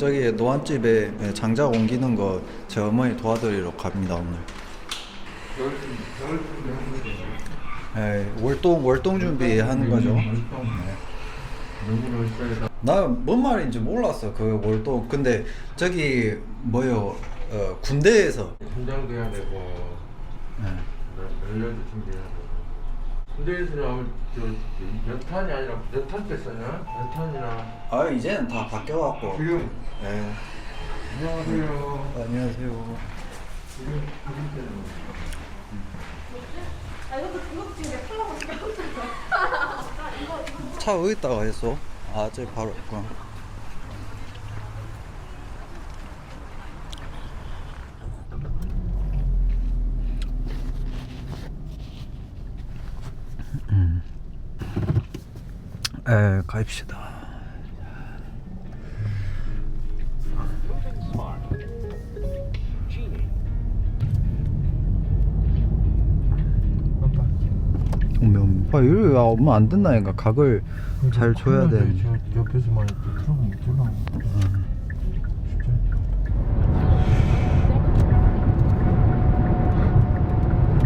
저기 노안집에 장작 옮기는 거 제 어머니 도와드리러 갑니다 오늘. 월동 준비하는 거죠. 나 뭔 말인지 몰랐어 그 월동. 근데 저기 뭐요 군대에서 군장도 해야 되고 연료도 준비해야 되고 군대에서는 몇 탄이 아니라 몇 탄 뺐었냐? 몇 탄이나 아 이제는 다 바뀌어갖고. 지금 네. 안녕하세요. 안녕하세요. 지금 때는 아 이것도 지금 내 콜라보 지금 차 어디다가 했어? 아 저기 바로 있구나. 가입시다. 이리 와 오면 안 된다니까. 각을 잘 줘야 돼. 옆에서만 틀어면 못 들어.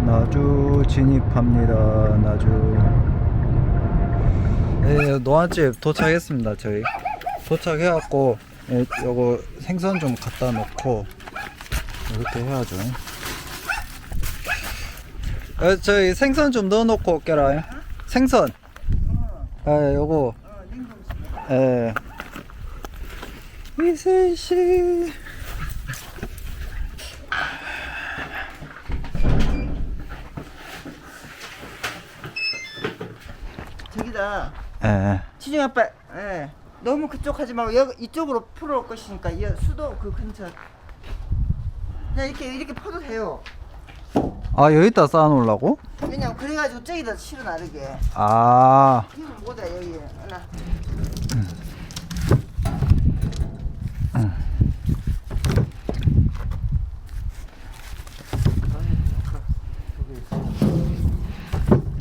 나주 진입합니다. 나주. 네, 노안집 도착했습니다. 저희 도착해갖고 요거 생선 좀 갖다 놓고 이렇게 해야죠. 저희 생선 좀 넣어놓고 올게라. 생선. 요거. 이슬씨. 저기다 예. 지중 아빠, 예. 너무 그쪽 하지 말고 이쪽으로 풀어올 것이니까 이 수도 그 근처 그냥 이렇게 퍼도 돼요. 아 여기다 쌓아놓으려고? 왜냐면 그래가지고 저기다 실어 나르게. 아. 힘을 못해 여기 하나.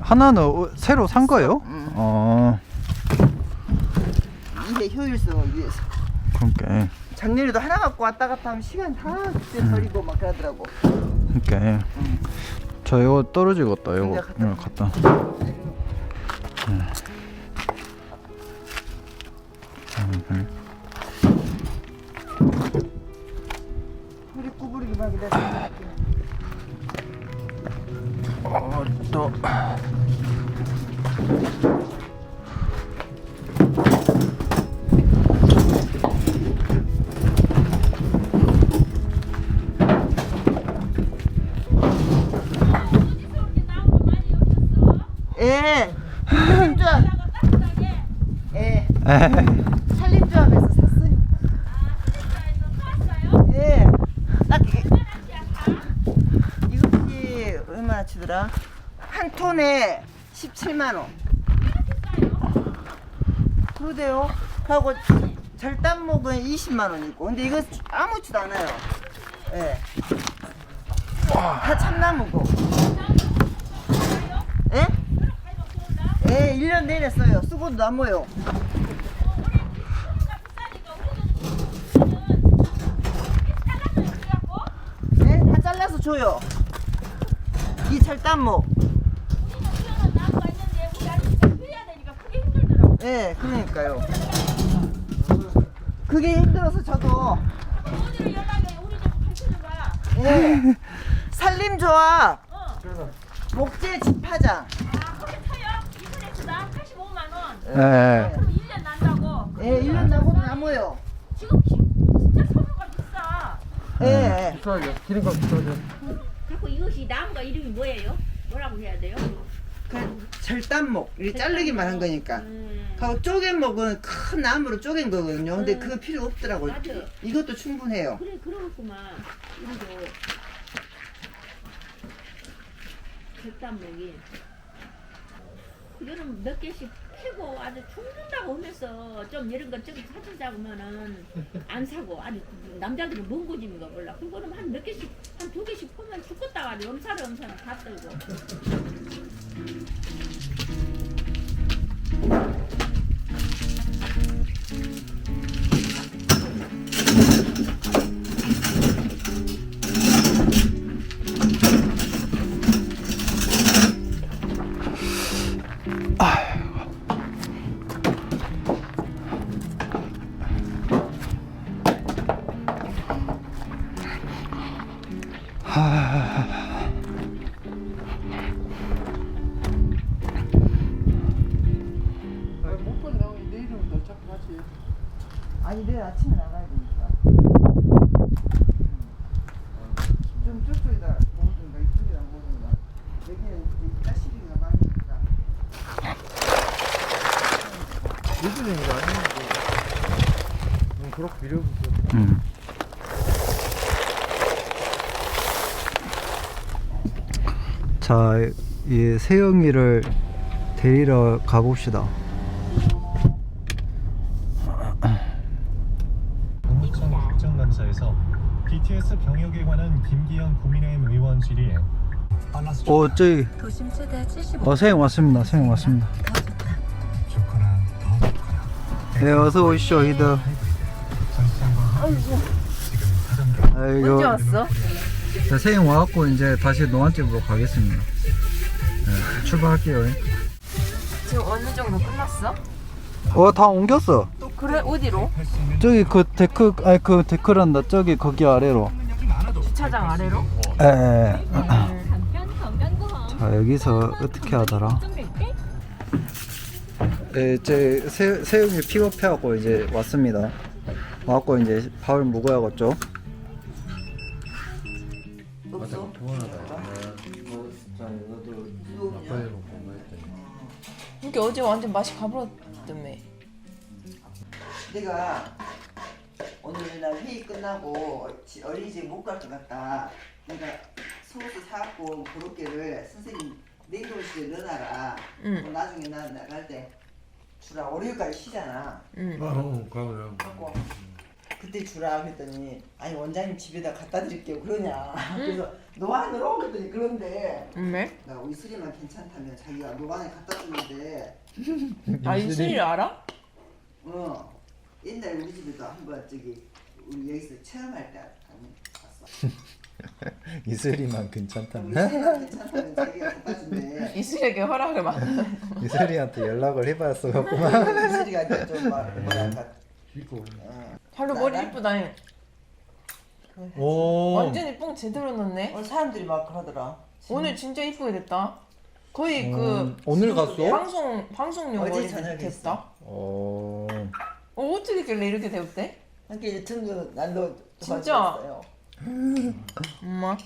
하나는 새로 산 거예요? 일의 효율성을 위해서. 그러니까. 작년에도 하나 갖고 왔다 갔다 하면 시간 다 그때 버리고 막 그러더라고. 그러니까. 저 이거 떨어지겠다. 이거 이제 갖다. 우리 구부리기만 기다려. 또. 예. 살림조합. 예. 살림조합에서 샀어요. 예. 딱 이것이 얼마나 치더라? 한 톤에 17만 원. 그러대요. 하고 절단목은 20만 원이고. 근데 이거 아무렇지도 않아요. 예. 다 참나무고. 예? 예, 1년 내내 써요. 쓰고도 남아요. 네, 다 잘라서 줘요. 이 절단목. 예, 그러니까요. 그게 힘들어서 저도. 예, 살림조합 목재 집화장. 예. 그럼 1년 난다고. 예, 1년 나고도 남아요. 지금 진짜 소주가 비싸. 예. 비싸게 기름값 비싸게. 그리고 이것이 나무가 이름이 뭐예요? 뭐라고 해야 돼요? 그 절단목. 이렇게 자르기만 한 거니까. 하고 쪼갠목은 큰 나무로 쪼갠 거거든요. 근데 그거 필요 없더라고요. 맞아. 이것도 충분해요. 그래 그렇구만. 이거 절단목이 이거는 몇 개씩 캐고 아주 죽는다고 하면서 좀 이런 거 좀 사진 잡으면은 안 사고 아니 남자들은 뭔 고집인가 몰라. 그거는 한 몇 개씩 한 2개씩 보면 죽겠다 가지고 엄살을 다 떨고. 목포 나오면 내일은 도착하지. 아니 내일 아침에 나가야 되니까. 좀 저쪽에다 모든가 이쪽에다 모든가. 여기는 이제 짜시리가 많이 있다. 늦은 거 아닌데. 그렇게 밀어보고. 자, 이 세영이를 데리러 가봅시다. 동구청 국정감사에서 BTS 병역에 관한 김기현 국민의힘 의원 질의에 저기 도심 최대 75. 세영 왔습니다. 세영 왔습니다. 좋거나 더 좋거나 네, 어서 오시죠, 히드. 지금 사정경 아이고. 왔어? 자, 세영 와갖고 이제 다시 노안집으로 가겠습니다. 네, 출발할게요. 지금 어느 정도 끝났어? 다 옮겼어. 그래 어디로? 저기 그 데크, 아니 그 데크란다. 저기 거기 아래로. 주차장 아래로? 에. 간편 건강보험. 자, 여기서 어떻게 하더라? 네, 제 세영이 픽업해갖고 이제 왔습니다. 와갖고 이제 밥을 먹어야겠죠. 없어? 이게 어제 완전 맛이 가버렸다며. 내가 오늘 날 회의 끝나고 어린이집 못 갈 것 같다. 내가 속옷을 사갖고 그렇게를 선생님 냉동실에 넣어놔라. 응. 나중에 나 나갈 때 주라. 월요일까지 쉬잖아. 응. 그러면. 갖고 그때 주라 그랬더니 아니 원장님 집에다 갖다 드릴게요 그러냐. 그래서 노안으로 그랬더니 그런데 네? 나 이슬이만 괜찮다면 자기가 노안에 갖다 주는데 아 이슬이를 알아? 옛날 우리 집에도 한번 우리 여기서 체험할 때 갔어. 이슬이만 괜찮다면 이슬이만 괜찮다면 자기가 갖다 준대. 이슬에게 허락을 받는. 이슬이한테 연락을 해봤어 갖구만. 이슬이가 이제 좀 뭐랄까 이거. 하루 머리 이쁘다니. 오. 완전히 뽕 제대로 넣네. 오늘 사람들이 막 그러더라. 오늘 진짜 이쁘게 됐다. 거의 오늘 갔어? 방송용 어제 머리 저녁에 됐다. 어떻게 길래 이렇게 되었대? 함께 유튜브 난도 진짜? 엄마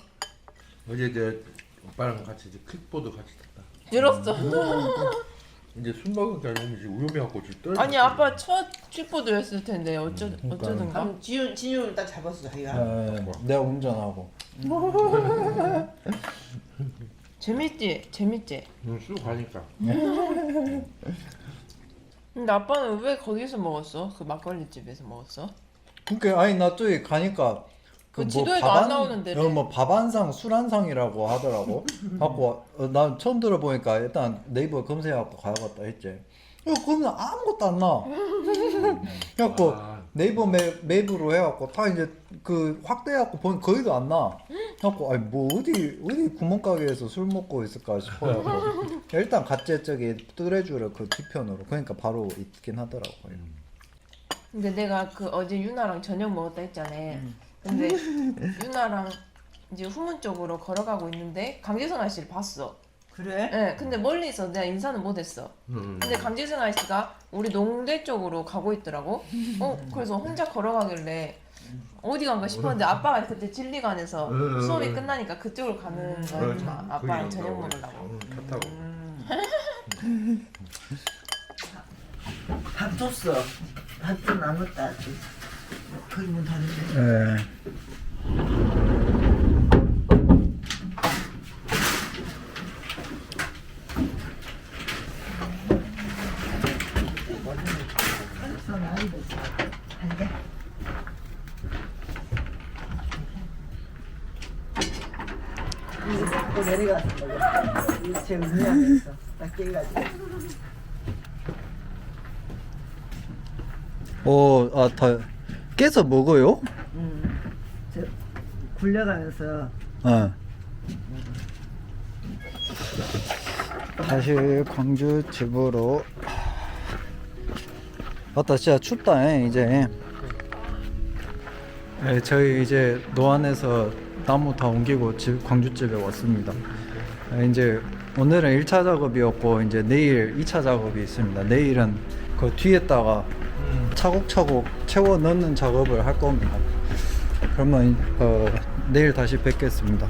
어제 이제 오빠랑 같이 이제 킥보드 같이 탔다. 늘었어. 이제 술 먹은 게 아니면 이제 위험해갖고 지금 떨어져. 아니 아빠 첫 킥보드였을 텐데 어쩌든가. 진유를 딱 잡았어 자기가. 내가 운전하고. 재밌지. 술 가니까. 근데 아빠는 왜 거기서 먹었어? 그 막걸리 집에서 먹었어? 그러니까 아니 나 저기 가니까 그 지도에도 안 나오는 데래. 뭐밥 한 상, 술 한 상이라고 하더라고. 갖고 난 처음 들어보니까 일단 네이버 검색해갖고 가야겠다 했지. 거기는 아무것도 안 나. 그래갖고 네이버 맵으로 해갖고 다 이제 그 확대해갖고 보니 거기도 안 나. 그래갖고 아니 뭐 어디 구멍가게에서 술 먹고 있을까 싶어갖고 일단 갔지 저기 뜨레주를 그 뒤편으로. 그러니까 바로 있긴 하더라고. 근데 내가 그 어제 유나랑 저녁 먹었다 했잖아. 근데 유나랑 이제 후문 쪽으로 걸어가고 있는데 강재선 아저씨를 봤어. 그래? 네, 근데 멀리서 내가 인사는 못했어. 근데 강재선 아저씨가 우리 농대 쪽으로 가고 있더라고. 그래서 혼자 걸어가길래 어디 간가 싶었는데 아빠가 그때 진리관에서 수업이 끝나니까 그쪽으로 가는 거야. 아빠랑 저녁 먹으려고. 차 타고. 밥 줬어. 밥 좀 남았다 아직. 거기 문 닫는데. 네. 또 내려갔어. 이거 제 운명에서 딱 깨가지고. 다 깨서 먹어요? 저 굴려가면서 다시 광주 집으로. 맞다, 진짜 춥다 이제. 네, 저희 이제 노안에서 나무 다 옮기고 광주집에 왔습니다. 이제 오늘은 1차 작업이었고 이제 내일 2차 작업이 있습니다. 내일은 그 뒤에다가 차곡차곡 채워 넣는 작업을 할 겁니다. 그러면 내일 다시 뵙겠습니다.